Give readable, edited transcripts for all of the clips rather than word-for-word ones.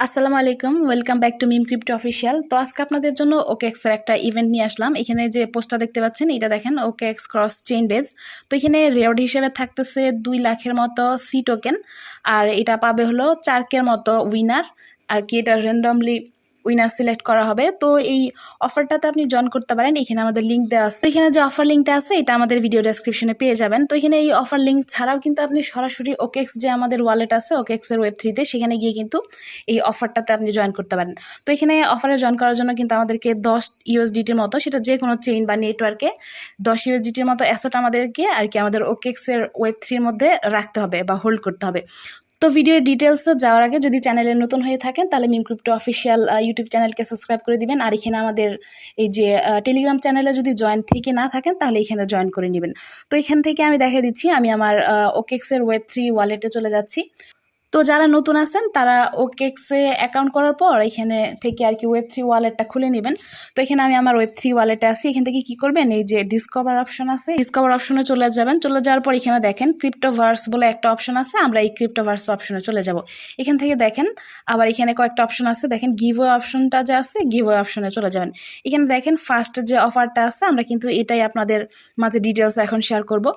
আসসালামু আলাইকুম, welcome back to meme crypto official. তো আজকে আপনাদের জন্য ওকেএক্স এর একটা ইভেন্ট নিয়ে আসলাম। এখানে যে পোস্টটা দেখতে পাচ্ছেন এটা দেখেন ওকেএক্স ক্রস চেইন বেজ। তো এখানে রেওয়ার্ড হিসেবে থাকতেছে 2 লাখের মতো সি টোকেন, আর এটা পাবে হলো 4K মতো উইনার। আর কি এটা র্যান্ডমলি উইনার সিলেক্ট করা হবে। তো এই অফারটাতে আপনি জয়েন করতে পারেন। এখানে আমাদের লিঙ্ক দেওয়া আছে। এখানে যে অফার লিঙ্কটা আছে এটা আমাদের ভিডিও ডেসক্রিপশনে পেয়ে যাবেন। তো এখানে এই অফার লিঙ্ক ছাড়াও কিন্তু আপনি সরাসরি ওকেএক্স যে আমাদের ওয়ালেট আছে ওকেএক্স এর ওয়েব3তে সেখানে গিয়ে কিন্তু এই অফারটাতে আপনি জয়েন করতে পারেন। তো এখানে অফারে জয়েন করার জন্য কিন্তু আমাদেরকে 10 ইউএসডিটির মতো, সেটা যে কোনো চেইন বা নেটওয়ার্কে 10 ইউএসডিটির মতো অ্যাসেট আমাদেরকে আর কি আমাদের ওকেএক্স এর ওয়েব3 মধ্যে রাখতে হবে বা হোল্ড করতে হবে। তো ভিডিওর ডিটেলসে যাওয়ার আগে যদি চ্যানেলে নতুন হয়ে থাকেন তাহলে মিম ক্রিপ্টো অফিসিয়াল ইউটিউব চ্যানেলকে সাবস্ক্রাইব করে দিবেন। আর এখানে আমাদের এই যে টেলিগ্রাম চ্যানেলে যদি জয়েন থেকে না থাকেন তাহলে এখানে জয়েন করে নেবেন। তো এখান থেকে আমি দেখিয়ে দিচ্ছি, আমি আমার ওকেএক্স এর ওয়েব3 ওয়ালেটে চলে যাচ্ছি। তো যারা নতুন আছেন তারা ওকেএক্সে অ্যাকাউন্ট করার পর এখানে থেকে আর কি ওয়েব3 ওয়ালেটটা খুলে নেবেন। তো এখানে আমি আমার ওয়েব3 ওয়ালেটে আছি। এখান থেকে কি করবেন, এই যে ডিসকভার অপশন আছে, ডিসকভার অপশনে চলে যাবেন। চলে যাওয়ার পর এখানে দেখেন ক্রিপ্টোভার্স বলে একটা অপশন আছে, আমরা এই ক্রিপ্টোভার্স অপশনে চলে যাব। এখান থেকে দেখেন আবার এখানে কয়েকটা অপশন আছে, দেখেন গিভওয়ে অপশনটা যে আছে গিভওয়ে অপশনে চলে যাবেন। এখানে দেখেন ফার্স্ট যে অফারটা আছে আমরা কিন্তু এটাই আপনাদের মাঝে ডিটেলস এখন শেয়ার করব।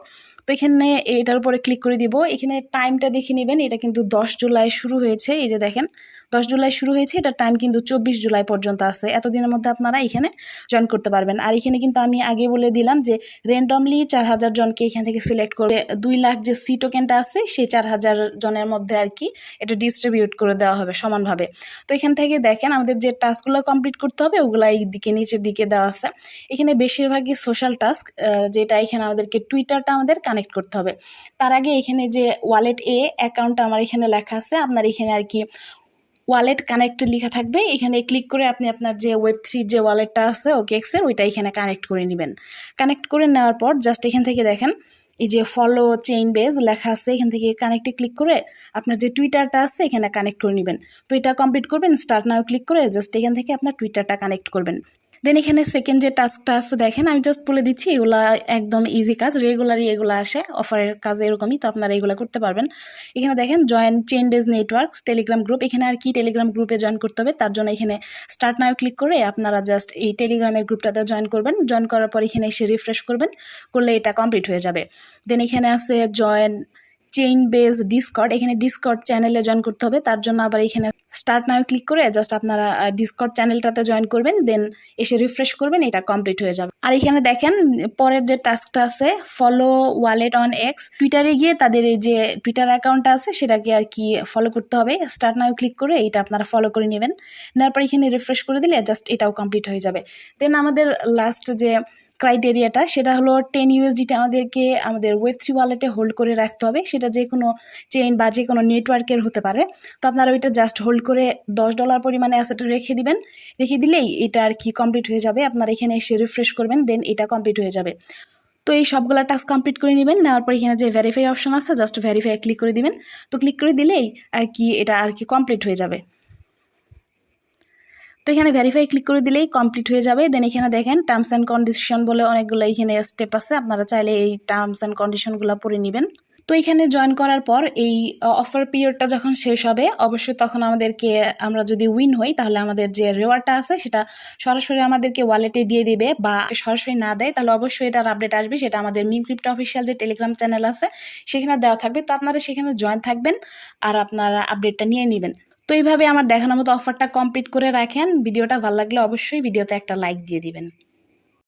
তো এখানে এটার উপরে ক্লিক করে দিব। এখানে টাইমটা দেখে নেবেন, এটা কিন্তু 10 জুলাই শুরু হয়েছে। এই যে দেখেন 10 জুলাই শুরু হয়েছে, এটা টাইম কিন্তু 24 জুলাই পর্যন্ত আছে। এতদিনের মধ্যে আপনারা এখানে জয়েন করতে পারবেন। আর এখানে কিন্তু আমি আগে বলে দিলাম যে র্যান্ডমলি 4000 জনকে এখান থেকে সিলেক্ট করে 2 লাখ যে সি টোকেনটা আছে সেই 4000 জনের মধ্যে আর কি এটা ডিস্ট্রিবিউট করে দেওয়া হবে সমানভাবে। তো এখান থেকে দেখেন আমাদের যে টাস্কগুলো কমপ্লিট করতে হবে ওগুলো এই দিকে নিচের দিকে দেওয়া আছে। এখানে বেশিরভাগই সোশ্যাল টাস্ক, যেটা এখানে আমাদেরকে টুইটারটা আমাদের কানেক্ট করতে হবে। তার আগে এখানে যে ওয়ালেট এ অ্যাকাউন্টটা আমার এখানে লেখা আছে, আপনার এখানে আর কি ওয়ালেট কানেক্ট লেখা থাকবে। এখানে ক্লিক করে আপনি আপনার যে ওয়েব3 যে ওয়ালেটটা আছে ওকেএক্সের ওইটা এখানে কানেক্ট করে নেবেন। কানেক্ট করে নেওয়ার পর জাস্ট এখান থেকে দেখেন এই যে ফলো চেইন বেজ লেখা আছে, এখান থেকে কানেক্টে ক্লিক করে আপনার যে টুইটারটা আছে এখানে কানেক্ট করে নেবেন। তো এটা কমপ্লিট করবেন, স্টার্ট নাও ক্লিক করে জাস্ট এখান থেকে আপনার টুইটারটা কানেক্ট করবেন। দেন এখানে সেকেন্ড যে টাস্কটা আছে দেখেন, আমি জাস্ট বলে দিচ্ছি এগুলা একদম ইজি কাজ, রেগুলারই এগুলো আসে, অফারের কাজ এরকমই, তো আপনারা এগুলো করতে পারবেন। এখানে দেখেন join chain base networks Telegram group, এখানে আর কি টেলিগ্রাম গ্রুপে জয়েন করতে হবে। তার জন্য এখানে স্টার্ট নাও ক্লিক করে আপনারা জাস্ট এই টেলিগ্রামের গ্রুপটাতে জয়েন করবেন। জয়েন করার পর এখানে এসে রিফ্রেশ করবেন, করলে এটা কমপ্লিট হয়ে যাবে। দেন এখানে আছে জয়েন চেইন বেজ ডিসকর্ড, এখানে ডিসকর্ড চ্যানেলে জয়েন করতে হবে। তার জন্য আবার এখানে স্টার্ট নাও ক্লিক করে জাস্ট আপনারা ডিসকর্ড চ্যানেলটাতে জয়েন করবেন, দেন এসে রিফ্রেশ করবেন, এটা কমপ্লিট হয়ে যাবে। আর এখানে দেখেন পরের যে টাস্কটা আছে ফলো ওয়ালেট অন এক্স, টুইটারে গিয়ে তাদের এই যে টুইটার অ্যাকাউন্টটা আছে সেটাকে আর কি ফলো করতে হবে। স্টার্ট নাও ক্লিক করে এটা আপনারা ফলো করে নেবেন। নেওয়ার পর এখানে রিফ্রেশ করে দিলে জাস্ট এটাও কমপ্লিট হয়ে যাবে। দেন আমাদের লাস্ট যে ক্রাইটেরিয়াটা সেটা হলো 10 ইউএসডিটি আমাদেরকে আমাদের ওয়েব3 ওয়ালেটে হোল্ড করে রাখতে হবে। সেটা যে কোনো চেইন বা যে কোনো নেটওয়ার্কের হতে পারে। তো আপনারা ওইটা জাস্ট হোল্ড করে $10 পরিমাণে অ্যাসেটে রেখে দিবেন। রেখে দিলেই এটা আর কি কমপ্লিট হয়ে যাবে। আপনারা এখানে এসে রিফ্রেশ করবেন, দেন এটা কমপ্লিট হয়ে যাবে। তো এই সবগুলো টাস্ক কমপ্লিট করে নেবেন। নেওয়ার পর এখানে যে ভেরিফাই অপশন আছে জাস্ট ভেরিফাই ক্লিক করে দিবেন। তো ক্লিক করে দিলেই আর কি এটা আর কি কমপ্লিট হয়ে যাবে। তো এখানে ভেরিফাই ক্লিক করে দিলেই কমপ্লিট হয়ে যাবে। দেন এখানে দেখেন টার্মস অ্যান্ড কন্ডিশন বলে অনেকগুলো এখানে স্টেপ আছে, আপনারা চাইলে এই টার্মস অ্যান্ড কন্ডিশনগুলো পড়ে নেবেন। তো এখানে জয়েন করার পর এই অফার পিরিয়ডটা যখন শেষ হবে অবশ্যই তখন আমাদেরকে, আমরা যদি উইন হই তাহলে আমাদের যে রেওয়ার্ডটা আছে সেটা সরাসরি আমাদেরকে ওয়ালেটে দিয়ে দিবে, বা সরাসরি না দেয় তাহলে অবশ্যই এটার আপডেট আসবে, সেটা আমাদের মিম ক্রিপ্টো অফিসিয়াল যে টেলিগ্রাম চ্যানেল আছে সেখানে দেওয়া থাকবে। তো আপনারা সেখানে জয়েন থাকবেন আর আপনারা আপডেটটা নিয়ে নেবেন। তো এইভাবে আমার দেখানোর মতো অফারটা কমপ্লিট করে রাখেন। ভিডিওটা ভালো লাগলে অবশ্যই ভিডিওতে একটা লাইক দিয়ে দিবেন।